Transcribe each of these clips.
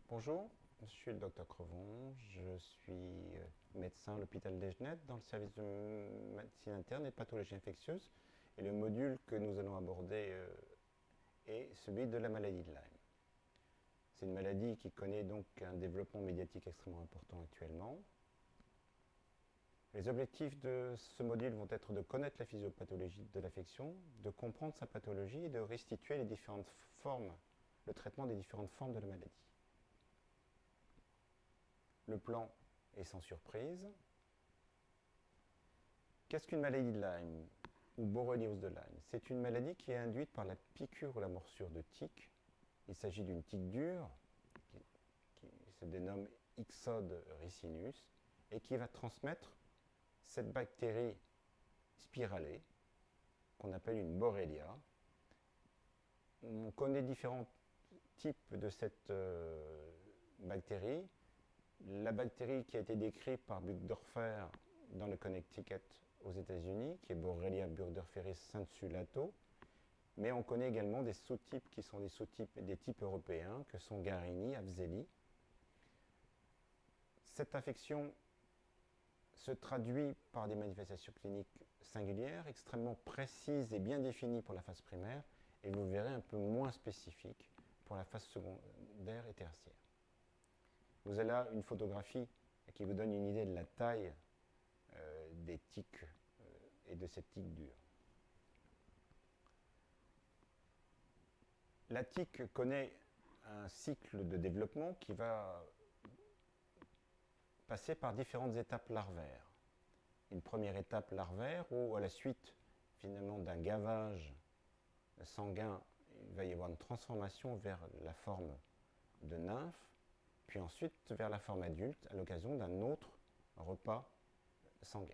Bonjour, je suis le docteur Crevon, je suis médecin à l'hôpital des Genettes dans le service de médecine interne et de pathologie infectieuse. Et le module que nous allons aborder est celui de la maladie de Lyme. C'est une maladie qui connaît donc un développement médiatique extrêmement important actuellement. Les objectifs de ce module vont être de connaître la physiopathologie de l'affection, de comprendre sa pathologie et de restituer les différentes formes, le traitement des différentes formes de la maladie. Le plan est sans surprise. Qu'est-ce qu'une maladie de Lyme ou borréliose de Lyme? C'est une maladie qui est induite par la piqûre ou la morsure de tique. Il s'agit d'une tique dure qui se dénomme Ixodes ricinus et qui va transmettre cette bactérie spiralée qu'on appelle une borrelia. On connaît différents types de cette bactérie. La bactérie qui a été décrite par Burgdorfer dans le Connecticut aux États-Unis, qui est Borrelia burgdorferi sensu-lato, mais on connaît également des sous-types qui sont des sous-types des types européens, que sont Garini, Afzeli. Cette infection se traduit par des manifestations cliniques singulières, extrêmement précises et bien définies pour la phase primaire, et vous verrez un peu moins spécifiques pour la phase secondaire et tertiaire. Vous avez là une photographie qui vous donne une idée de la taille des tiques et de cette tique dure. La tique connaît un cycle de développement qui va passer par différentes étapes larvaires. Une première étape larvaire où, à la suite finalement d'un gavage sanguin, il va y avoir une transformation vers la forme de nymphe, puis ensuite vers la forme adulte à l'occasion d'un autre repas sanguin.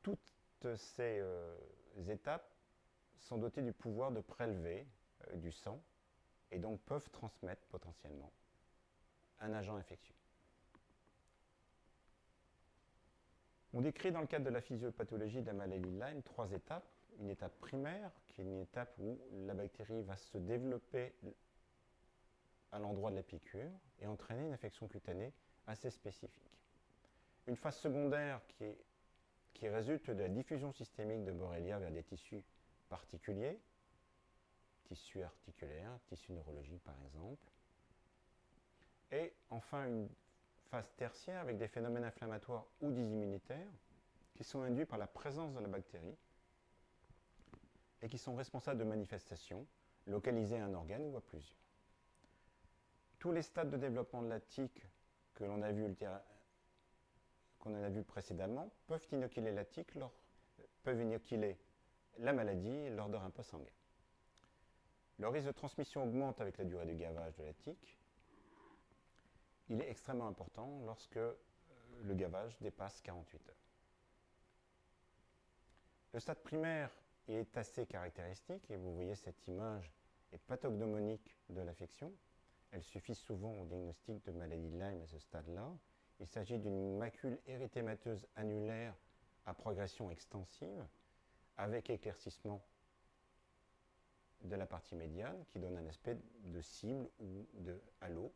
Toutes ces étapes sont dotées du pouvoir de prélever du sang et donc peuvent transmettre potentiellement un agent infectieux. On décrit dans le cadre de la physiopathologie de la maladie de Lyme 3 étapes. Une étape primaire, qui est une étape où la bactérie va se développer à l'endroit de la piqûre et entraîner une infection cutanée assez spécifique. Une phase secondaire qui résulte de la diffusion systémique de Borrelia vers des tissus particuliers, tissus articulaires, tissus neurologiques par exemple. Et enfin une phase tertiaire avec des phénomènes inflammatoires ou dysimmunitaires qui sont induits par la présence de la bactérie et qui sont responsables de manifestations localisées à un organe ou à plusieurs. Tous les stades de développement de la tique que l'on a vu précédemment peuvent inoculer la tique, peuvent inoculer la maladie lors d'un repas sanguin. Le risque de transmission augmente avec la durée du gavage de la tique. Il est extrêmement important lorsque le gavage dépasse 48 heures. Le stade primaire est assez caractéristique et vous voyez cette image est pathognomonique de l'affection. Elle suffit souvent au diagnostic de maladie de Lyme à ce stade-là. Il s'agit d'une macule érythémateuse annulaire à progression extensive avec éclaircissement de la partie médiane qui donne un aspect de cible ou de halo.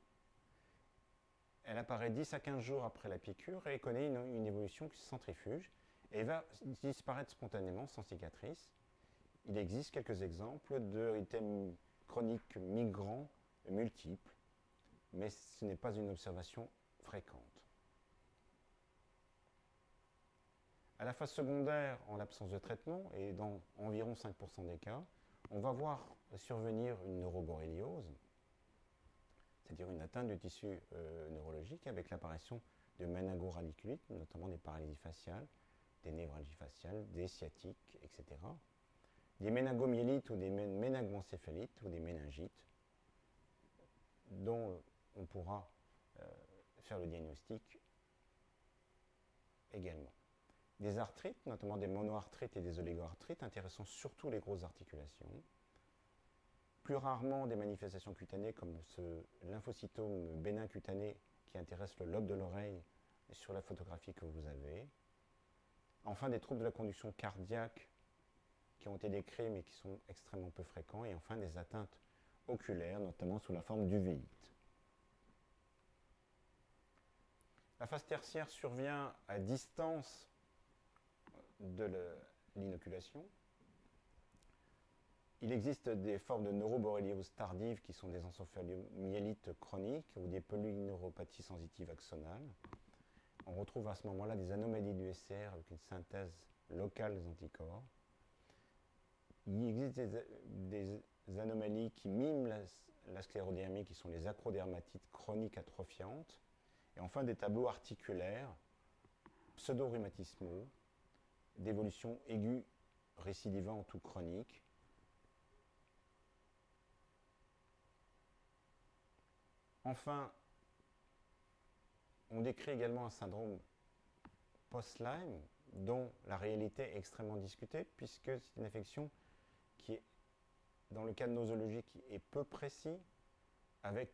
Elle apparaît 10 à 15 jours après la piqûre et connaît une évolution qui se centrifuge et va disparaître spontanément sans cicatrice. Il existe quelques exemples d'érythème chronique migrant multiples, mais ce n'est pas une observation fréquente. À la phase secondaire, en l'absence de traitement, et dans environ 5% des cas, on va voir survenir une neuroborréliose, c'est-à-dire une atteinte du tissu neurologique avec l'apparition de méningo-radiculites, notamment des paralysies faciales, des névralgies faciales, des sciatiques, etc. Des méningomyélites ou des méningoencéphalites ou des méningites, dont on pourra faire le diagnostic également. Des arthrites, notamment des monoarthrites et des oligoarthrites, intéressant surtout les grosses articulations. Plus rarement des manifestations cutanées comme ce lymphocytome bénin cutané qui intéresse le lobe de l'oreille sur la photographie que vous avez. Enfin, des troubles de la conduction cardiaque qui ont été décrits mais qui sont extrêmement peu fréquents. Et enfin, des atteintes oculaire, notamment sous la forme d'uvéite. La phase tertiaire survient à distance de l'inoculation. Il existe des formes de neuroborréliose tardive qui sont des encéphalomyélites chroniques ou des polyneuropathies sensitives axonales. On retrouve à ce moment-là des anomalies du SCR avec une synthèse locale des anticorps. Il existe des anomalies qui miment la sclérodermie, qui sont les acrodermatites chroniques atrophiantes. Et enfin, des tableaux articulaires, pseudo-rhumatismaux, d'évolution aiguë récidivante ou chronique. Enfin, on décrit également un syndrome post-Lyme, dont la réalité est extrêmement discutée, puisque c'est une affection qui est, dans le cadre nosologique, est peu précis, avec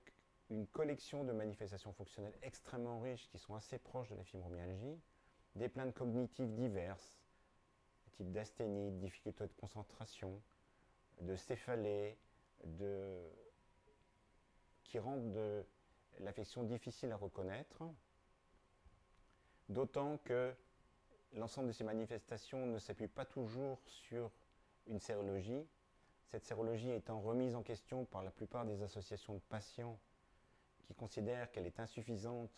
une collection de manifestations fonctionnelles extrêmement riches qui sont assez proches de la fibromyalgie, des plaintes cognitives diverses, type d'asthénie, de difficultés de concentration, de céphalée, qui rendent l'affection difficile à reconnaître, d'autant que l'ensemble de ces manifestations ne s'appuie pas toujours sur une sérologie, cette sérologie étant remise en question par la plupart des associations de patients qui considèrent qu'elle est insuffisante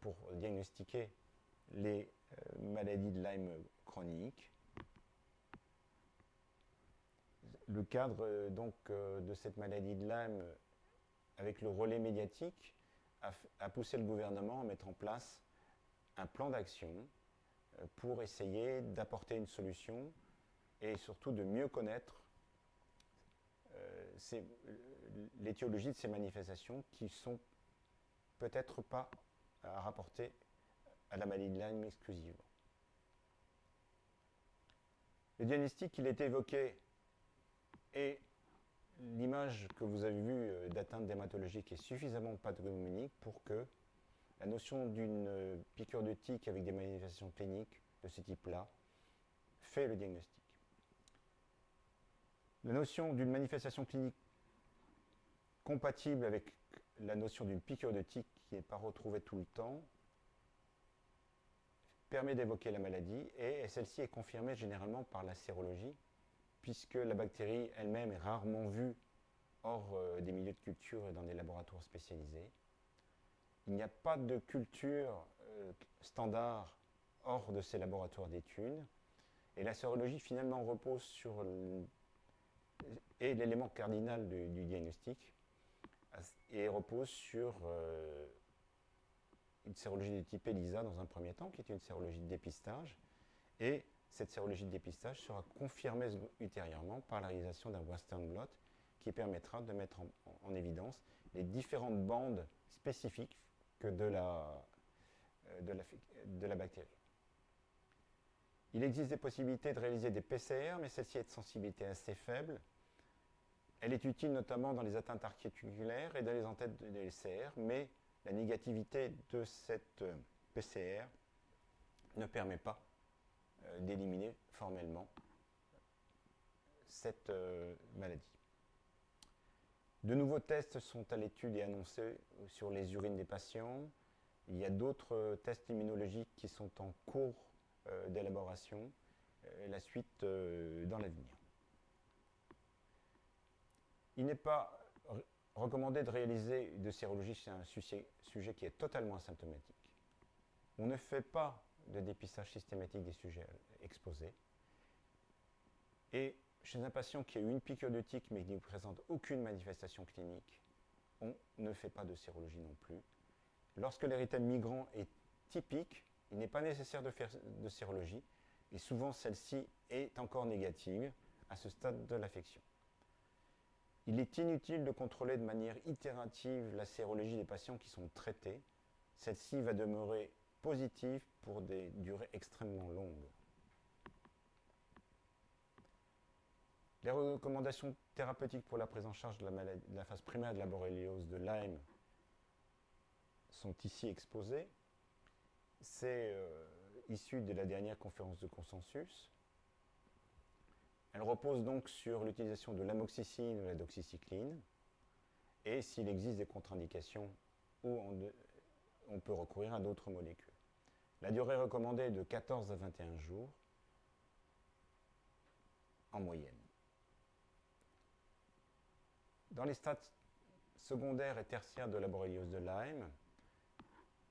pour diagnostiquer les maladies de Lyme chroniques. Le cadre de cette maladie de Lyme, avec le relais médiatique, a poussé le gouvernement à mettre en place un plan d'action pour essayer d'apporter une solution et surtout de mieux connaître l'étiologie de ces manifestations qui sont peut-être pas à rapporter à la maladie de Lyme exclusive. Le diagnostic, il est évoqué, et l'image que vous avez vue d'atteinte dermatologique est suffisamment pathognomonique pour que la notion d'une piqûre de tique avec des manifestations cliniques de ce type-là fait le diagnostic. La notion d'une manifestation clinique compatible avec la notion d'une piqûre de tique qui n'est pas retrouvée tout le temps permet d'évoquer la maladie, et celle-ci est confirmée généralement par la sérologie, puisque la bactérie elle-même est rarement vue hors des milieux de culture et dans des laboratoires spécialisés. Il n'y a pas de culture standard hors de ces laboratoires d'études, et la sérologie finalement repose sur est l'élément cardinal du diagnostic, et repose sur une sérologie de type ELISA dans un premier temps, qui est une sérologie de dépistage, et cette sérologie de dépistage sera confirmée ultérieurement par la réalisation d'un Western blot qui permettra de mettre en évidence les différentes bandes spécifiques que de la bactérie. Il existe des possibilités de réaliser des PCR, mais celle-ci est de sensibilité assez faible. Elle est utile notamment dans les atteintes articulaires et dans les entêtes de LCR, mais la négativité de cette PCR ne permet pas d'éliminer formellement cette maladie. De nouveaux tests sont à l'étude et annoncés sur les urines des patients. Il y a d'autres tests immunologiques qui sont en cours d'élaboration, la suite dans l'avenir. Il n'est pas recommandé de réaliser de sérologie chez un sujet qui est totalement asymptomatique. On ne fait pas de dépistage systématique des sujets exposés. Et chez un patient qui a eu une piqûre de tique mais qui ne présente aucune manifestation clinique, on ne fait pas de sérologie non plus. Lorsque l'érythème migrant est typique, il n'est pas nécessaire de faire de sérologie, et souvent celle-ci est encore négative à ce stade de l'affection. Il est inutile de contrôler de manière itérative la sérologie des patients qui sont traités. Celle-ci va demeurer positive pour des durées extrêmement longues. Les recommandations thérapeutiques pour la prise en charge de la phase primaire de la borréliose de Lyme sont ici exposées. C'est issu de la dernière conférence de consensus. Elle repose donc sur l'utilisation de l'amoxicilline ou la doxycycline, et s'il existe des contre-indications où on peut recourir à d'autres molécules. La durée recommandée est de 14 à 21 jours en moyenne. Dans les stades secondaires et tertiaires de la borréliose de Lyme,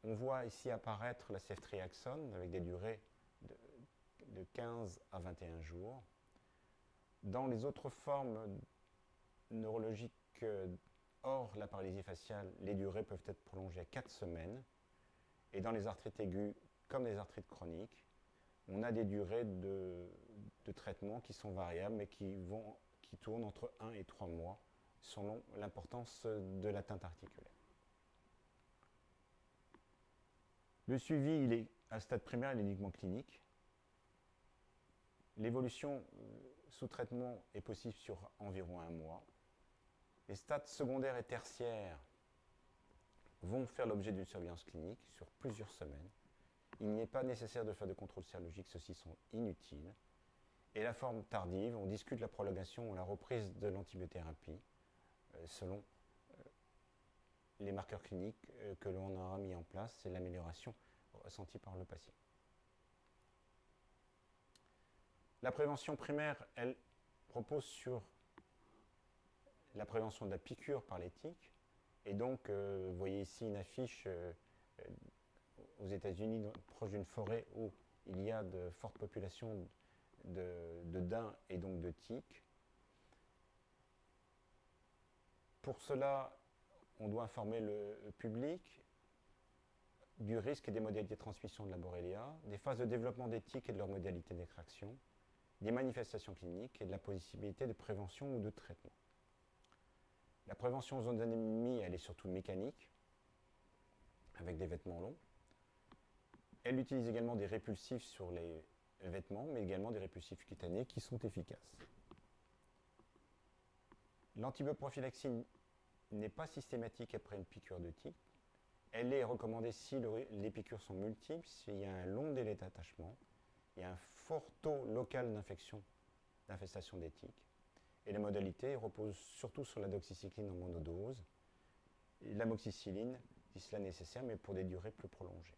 on voit ici apparaître la ceftriaxone avec des durées de 15 à 21 jours. Dans les autres formes neurologiques hors la paralysie faciale, les durées peuvent être prolongées à 4 semaines. Et dans les arthrites aiguës, comme les arthrites chroniques, on a des durées de traitement qui sont variables, mais qui tournent entre 1 et 3 mois, selon l'importance de l'atteinte articulaire. Le suivi, à stade primaire, il est uniquement clinique. L'évolution sous traitement est possible sur environ 1 mois. Les stades secondaires et tertiaires vont faire l'objet d'une surveillance clinique sur plusieurs semaines. Il n'est pas nécessaire de faire de contrôle sérologique, ceux-ci sont inutiles. Et la forme tardive, on discute la prolongation ou la reprise de l'antibiothérapie selon les marqueurs cliniques que l'on aura mis en place et l'amélioration ressentie par le patient. La prévention primaire, elle repose sur la prévention de la piqûre par les tiques. Et donc, vous voyez ici une affiche aux États-Unis, proche d'une forêt où il y a de fortes populations de daims et donc de tiques. Pour cela, on doit informer le public du risque et des modalités de transmission de la Borrelia, des phases de développement des tiques et de leurs modalités d'extraction, des manifestations cliniques et de la possibilité de prévention ou de traitement. La prévention aux zones d'anémie, elle est surtout mécanique, avec des vêtements longs. Elle utilise également des répulsifs sur les vêtements, mais également des répulsifs cutanés qui sont efficaces. L'antibioprophylaxie n'est pas systématique après une piqûre de tique. Elle est recommandée si les piqûres sont multiples, s'il y a un long délai d'attachement, il y a un fort taux local d'infestation des tiques. Et les modalités reposent surtout sur la doxycycline en monodose et l'amoxicilline, si cela est nécessaire, mais pour des durées plus prolongées.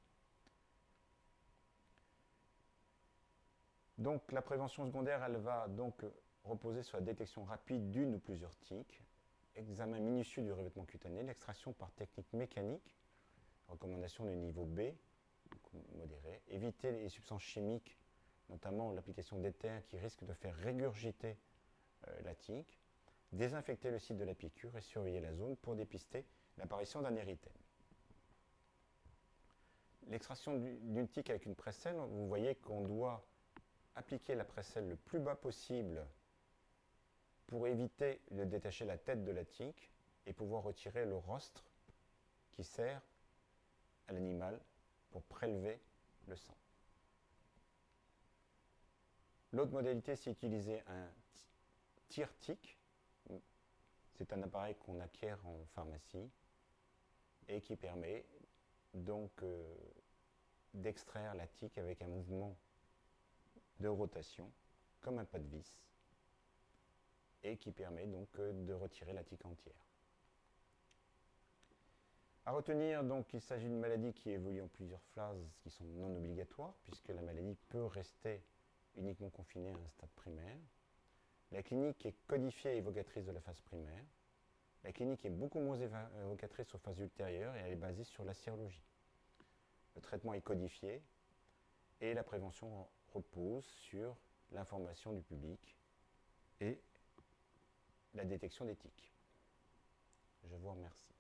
Donc la prévention secondaire, elle va donc reposer sur la détection rapide d'une ou plusieurs tiques, examen minutieux du revêtement cutané, l'extraction par technique mécanique, recommandation de niveau B, modéré, éviter les substances chimiques, notamment l'application d'éther qui risque de faire régurgiter la tique, désinfecter le site de la piqûre et surveiller la zone pour dépister l'apparition d'un érythème. L'extraction d'une tique avec une précelle, vous voyez qu'on doit appliquer la précelle le plus bas possible pour éviter de détacher la tête de la tique et pouvoir retirer le rostre qui sert à l'animal pour prélever le sang. L'autre modalité, c'est utiliser un tire-tique. C'est un appareil qu'on acquiert en pharmacie et qui permet donc d'extraire la tique avec un mouvement de rotation, comme un pas de vis, et qui permet donc de retirer la tique entière. À retenir donc qu'il s'agit d'une maladie qui évolue en plusieurs phases qui sont non obligatoires, puisque la maladie peut rester uniquement confinée à un stade primaire. La clinique est codifiée et évocatrice de la phase primaire. La clinique est beaucoup moins évocatrice aux phases ultérieures et elle est basée sur la sérologie. Le traitement est codifié et la prévention repose sur l'information du public et la détection des tiques. Je vous remercie.